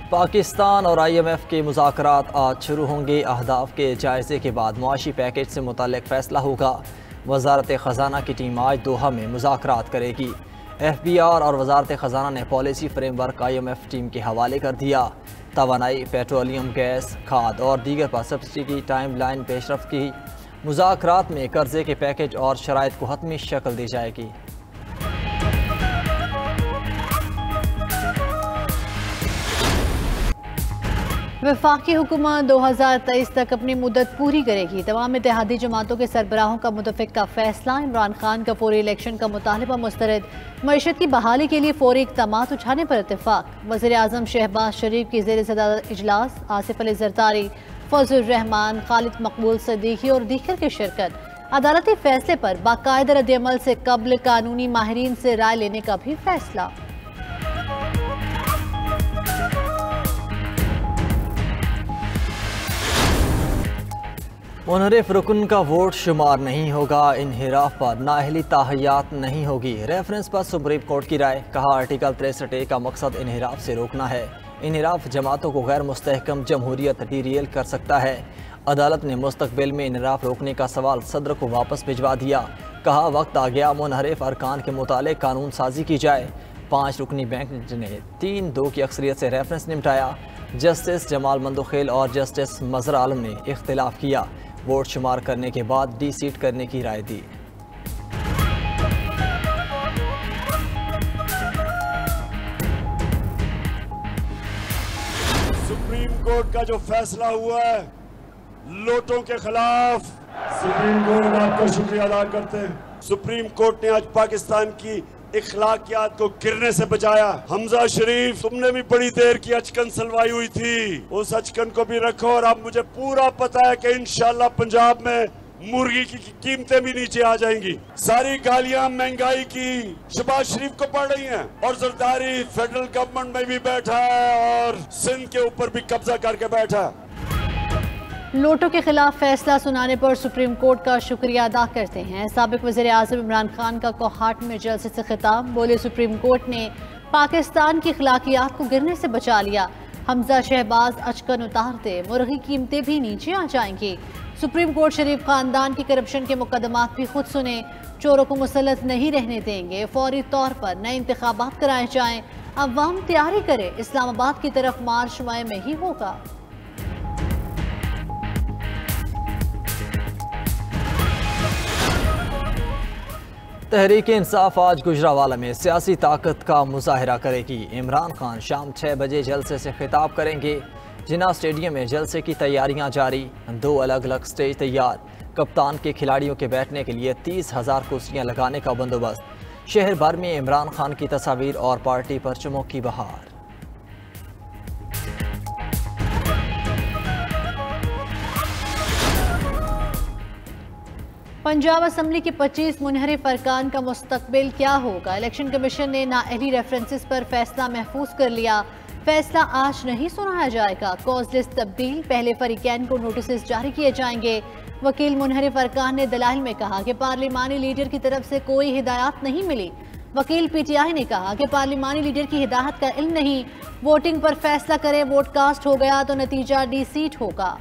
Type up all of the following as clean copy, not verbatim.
पाकिस्तान और IMF के मुज़ाकरात आज शुरू होंगे। अहदाफ के जायजे के बाद मुआशी पैकेज से मुताल्लिक फ़ैसला होगा। वज़ारत ख़जाना की टीम आज दोहा में मुज़ाकरात करेगी। FBR और वज़ारत ख़जाना ने पॉलिसी फ्रेमवर्क IMF टीम के हवाले कर दिया। तवानाई, पेट्रोलियम, गैस, खाद और दीगर पर सब्सिडी की टाइम लाइन पेशरफ्त की। मुज़ाकरात में कर्जे के पैकेज और शराइत को हतमी शक्ल दी जाएगी। वफाकी हुकूमत 2023 तक अपनी मुद्दत पूरी करेगी। तमाम इत्तेहादी जमातों के सरबराहों का मुतफ़िक़ का फैसला। इमरान खान का फौरी इलेक्शन का मुतालबा मुस्तरद। मईशत की बहाली के लिए फौरी इक़दामात उठाने पर इत्तेफाक। वज़ीर आज़म शहबाज शरीफ की ज़ेर सदारत इजलास। आसिफ अली ज़रदारी, फजलुर रहमान, खालिद मकबूल सिद्दीकी और दीगर की शिरकत। अदालती फैसले पर बाकायदा रद्द-ए-अमल से कबल कानूनी माहिरीन से राय लेने का भी फैसला। मुनहरिफ रुकन का वोट शुमार नहीं होगा। इन्हिराफ पर नाअहली ताहयात नहीं होगी। रेफरेंस पर सुप्रीम कोर्ट की राय। कहा, आर्टिकल 63A का मकसद इन्हिराफ से रोकना है। इन्हिराफ जमातों को गैर मुस्तहकम जमहूरियत डीरियल कर सकता है। अदालत ने मुस्तकबिल में इन्हिराफ रोकने का सवाल सदर को वापस भिजवा दिया। कहा, वक्त आ गया मुनहरिफ अरकान के मुतालिक कानून साजी की जाए। 5 रुकनी बेंच ने 3-2 की अक्सरियत से रेफरेंस निपटाया। जस्टिस जमाल मंदोखेल और जस्टिस मजहर आलम ने इख्तिलाफ किया। वोट शुमार करने के बाद डी-सीट करने की राय दी। सुप्रीम कोर्ट का जो फैसला हुआ है लोटों के खिलाफ, सुप्रीम कोर्ट आपका शुक्रिया अदा करते हैं। सुप्रीम कोर्ट ने आज पाकिस्तान की इखलाकियात को गिरने से बचाया। हमजा शरीफ, तुमने भी बड़ी देर की अचकन सलवाई हुई थी, उस अचकन को भी रखो। और अब मुझे पूरा पता है कि इंशाल्लाह पंजाब में मुर्गी की कीमतें भी नीचे आ जाएंगी। सारी गालियां महंगाई की शहबाज शरीफ को पड़ रही हैं और जरदारी फेडरल गवर्नमेंट में भी बैठा है और सिंध के ऊपर भी कब्जा करके बैठा है। लोटों के खिलाफ फैसला सुनाने पर सुप्रीम कोर्ट का शुक्रिया अदा करते हैं। साबिक वज़ीर आज़म इमरान खान का कोहाट में जलसे से खिताब। बोले, सुप्रीम कोर्ट ने पाकिस्तान की अखलाकियात को गिरने से बचा लिया। हमजा शहबाज अचकन उतारते मुर्गी कीमतें भी नीचे आ जाएंगी। सुप्रीम कोर्ट शरीफ खानदान की करप्शन के मुकदमात भी खुद सुने। चोरों को मुसल्लत नहीं रहने देंगे। फौरी तौर पर नए इंतखाबात कराए जाएं। अवाम तैयारी करे। इस्लामाबाद की तरफ मार्च मई में ही होगा। तहरीक इंसाफ आज गुजरावाला में सियासी ताकत का मुजाहरा करेगी। इमरान खान शाम 6 बजे जलसे से खिताब करेंगे। जिन्ना स्टेडियम में जलसे की तैयारियां जारी। 2 अलग अलग स्टेज तैयार। कप्तान के खिलाड़ियों के बैठने के लिए 30,000 कुर्सियां लगाने का बंदोबस्त। शहर भर में इमरान खान की तस्वीर और पार्टी परचमों की बहार। पंजाब असम्बली के 25 मुनहरिफ अरकान का मुस्तकबिल क्या होगा। इलेक्शन कमीशन ने नाअहली रेफरेंसेस पर फैसला महफूज कर लिया। फैसला आज नहीं सुनाया जाएगा। कॉज लिस्ट तब्दील। पहले फरीकैन को नोटिस जारी किए जाएंगे। वकील मुनहरिफ अरकान ने दलाइल में कहा कि पार्लिमानी लीडर की तरफ से कोई हिदायत नहीं मिली। वकील PTI ने कहा कि पार्लिमानी लीडर की हिदायत का इल्म नहीं। वोटिंग पर फैसला करे। वोट कास्ट हो गया तो नतीजा डी-सीट होगा।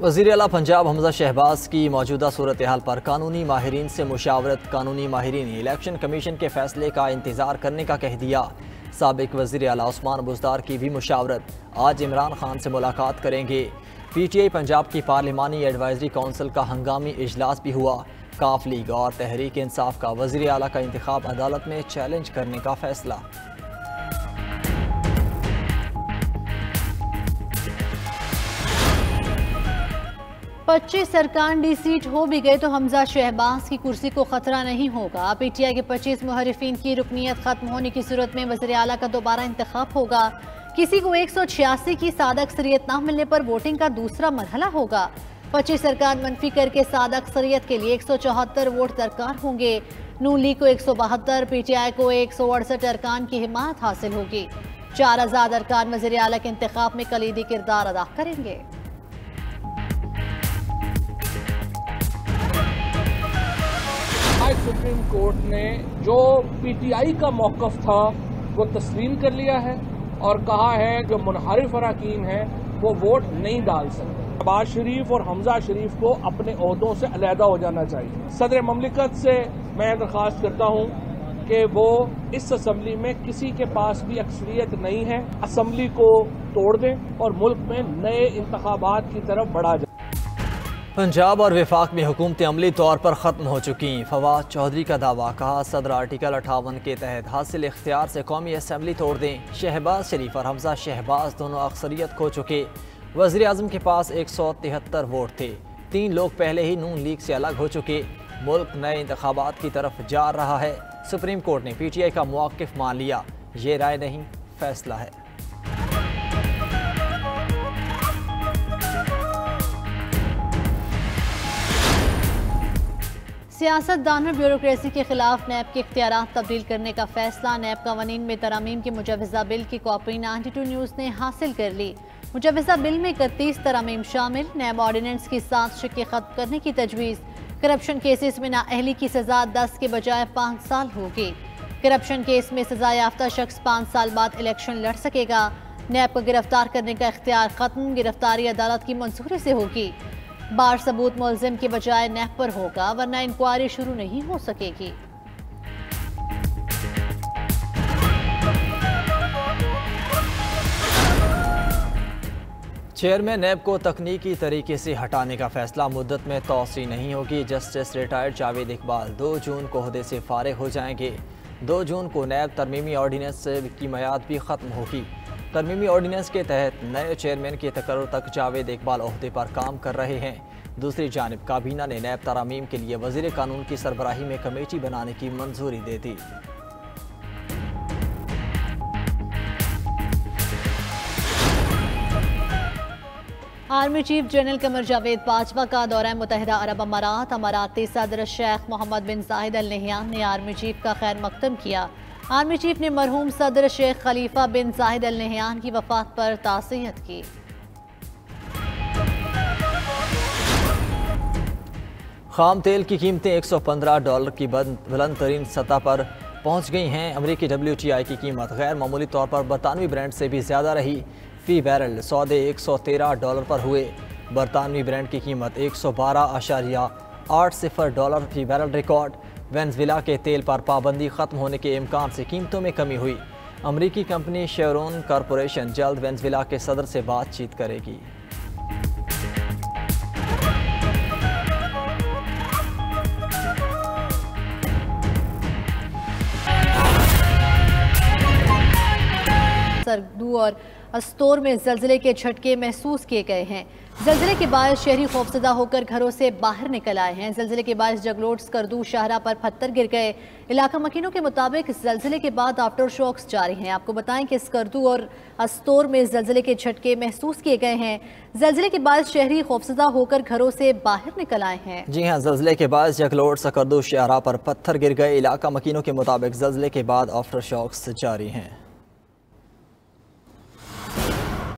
वज़ीर आला पंजाब हमजा शहबाज की मौजूदा सूरत हाल पर कानूनी माहिरीन से मुशावरत। कानूनी माहिरीन ने इलेक्शन कमीशन के फैसले का इंतज़ार करने का कह दिया। साबिक वज़ीर आला उस्मान बुज़दार की भी मुशावरत। आज इमरान खान से मुलाकात करेंगे। PTI पंजाब की पार्लिमानी एडवाइजरी काउंसिल का हंगामी इजलास भी हुआ। काफ लीग और तहरीक इंसाफ का वज़ीर आला का इंतखाब अदालत में चैलेंज करने का फैसला। 25 अरकान डी-सीट हो भी गए तो हमजा शहबाज की कुर्सी को खतरा नहीं होगा। PTI के 25 मुहर्रिफीन की रुकनीत खत्म होने की सूरत में वज़ीर आला का दोबारा इंतखाब होगा। किसी को 186 की सादा अक्सरियत न मिलने पर वोटिंग का दूसरा मरहला होगा। 25 अरकान मनफी करके सादा अक्सरियत के लिए 174 वोट दरकार होंगे। नून लीग को 172, PTI को 168 अरकान की हिमायत हासिल होगी। 4 आज़ाद अरकान वज़ीर आला के इंतखाब में कलीदी किरदार अदा करेंगे। आज सुप्रीम कोर्ट ने जो पीटीआई का मौक़िफ़ था वो तस्लीम कर लिया है और कहा है जो मुनहरिफ अरकान हैं वो वोट नहीं डाल सकते। शहबाज शरीफ और हमजा शरीफ को अपने ओहदों से अलहदा हो जाना चाहिए। सदर ममलिकत से मैं दरख्वास्त करता हूँ कि वो इस असम्बली में किसी के पास भी अक्सरियत नहीं है, असम्बली को तोड़ दें और मुल्क में नए इंतखाबात की तरफ बढ़ा जाए। पंजाब और वफाक में हुकूमतें अमली तौर पर ख़त्म हो चुकी। फवाद चौधरी का दावा, कहा सदर आर्टिकल 58 के तहत हासिल इख्तियार से कौमी असम्बली तोड़ दें। शहबाज शरीफ और हमजा शहबाज दोनों अक्सरियत खो चुके। वज़ीर आज़म के पास 173 वोट थे। 3 लोग पहले ही नून लीग से अलग हो चुके। मुल्क नए इंतखाबात की तरफ जा रहा है। सुप्रीम कोर्ट ने PTI का मौक़िफ़ मान लिया। ये राय नहीं, फैसला है। सियासतदानों ब्यूरोक्रेसी के खिलाफ नैब के इख्तियारात तब्दील करने का फैसला। नैब कवानीन में तरमीम की मुजवज़ा बिल की कॉपी 92 न्यूज़ ने हासिल कर ली। मुजवज़ा बिल में 31 तरमीम शामिल। नैब ऑर्डिनेंस की 7 शिक्के खत्म करने की तजवीज़। करप्शन केसेस में नाअहली की सज़ा 10 के बजाय 5 साल होगी। करप्शन केस में सज़ा याफ्ता शख्स 5 साल बाद इलेक्शन लड़ सकेगा। नैब को गिरफ्तार करने का इख्तियार खत्म। गिरफ्तारी अदालत की मंजूरी से होगी। बार सबूत मुलजिम के बजाय नैब पर होगा, वरना इंक्वायरी शुरू नहीं हो सकेगी। चेयरमैन नैब को तकनीकी तरीके से हटाने का फैसला। मुद्दत में तोसी नहीं होगी। जस्टिस रिटायर्ड जावेद इकबाल 2 जून को ओहदे से फारिग हो जाएंगे। 2 जून को नैब तरमीमी ऑर्डिनेंस की मियाद भी ख़त्म होगी। तरमीमी ऑर्डिनेंस के तहत नए चेयरमैन के तकर्रुर तक जावेद इकबाल ओहदे पर काम कर रहे हैं। दूसरी जानिब काबीना ने नैब तरामीम के लिए वज़ीर कानून की सरबराही में कमेटी बनाने की मंजूरी दे दी। Army chief general Qamar Javed Bajwa का दौरा मुत्तहिदा अरब अमारात। अमाराती सदर शेख मोहम्मद बिन जायद अल नहयान ने आर्मी चीफ का खैर मकदम किया। आर्मी चीफ ने मरहूम सदर शेख खलीफा बिन जायद अल नहयान की वफात पर ताज़ियत की। खाम तेल की कीमतें $115 की बुलंद तरीन सतह पर पहुँच गई हैं। अमरीकी WTI की कीमत गैर मामूली तौर पर बरतानवी ब्रांड से भी ज़्यादा रही। फ़ी बैरल सौदे $113 पर हुए। बरतानवी ब्रांड की कीमत $112.80 फ़ी बैरल रिकॉर्ड। वेनेज़ुएला के तेल पर पाबंदी ख़त्म होने के इम्कान से कीमतों में कमी हुई। अमरीकी कंपनी शेवरॉन कॉरपोरेशन जल्द वेनेज़ुएला के सदर से बातचीत करेगी। सरदू और अस्तोर में ज़लज़ले के झटके महसूस किए गए हैं। ज़लज़ले के बाद शहरी खौफजदा होकर घरों से बाहर निकल आए हैं। ज़लज़ले के बाद जगलोट स्कर्दू शाहरा पर पत्थर गिर गए। इलाका मकीनों के मुताबिक ज़लज़ले के बाद आफ्टर शॉक्स जारी हैं। आपको बताएं कि स्कर्दू और अस्तोर में ज़लज़ले के झटके महसूस किए गए हैं। ज़लज़ले के बाद शहरी खौफजदा होकर घरों से बाहर निकल आए हैं। जी हाँ, ज़लज़ले के बाद जगलोट स्कर्दू शाहरा पर पत्थर गिर गए। इलाका मकीनों के मुताबिक ज़लज़ले के बाद आफ्टर शॉक्स जारी हैं।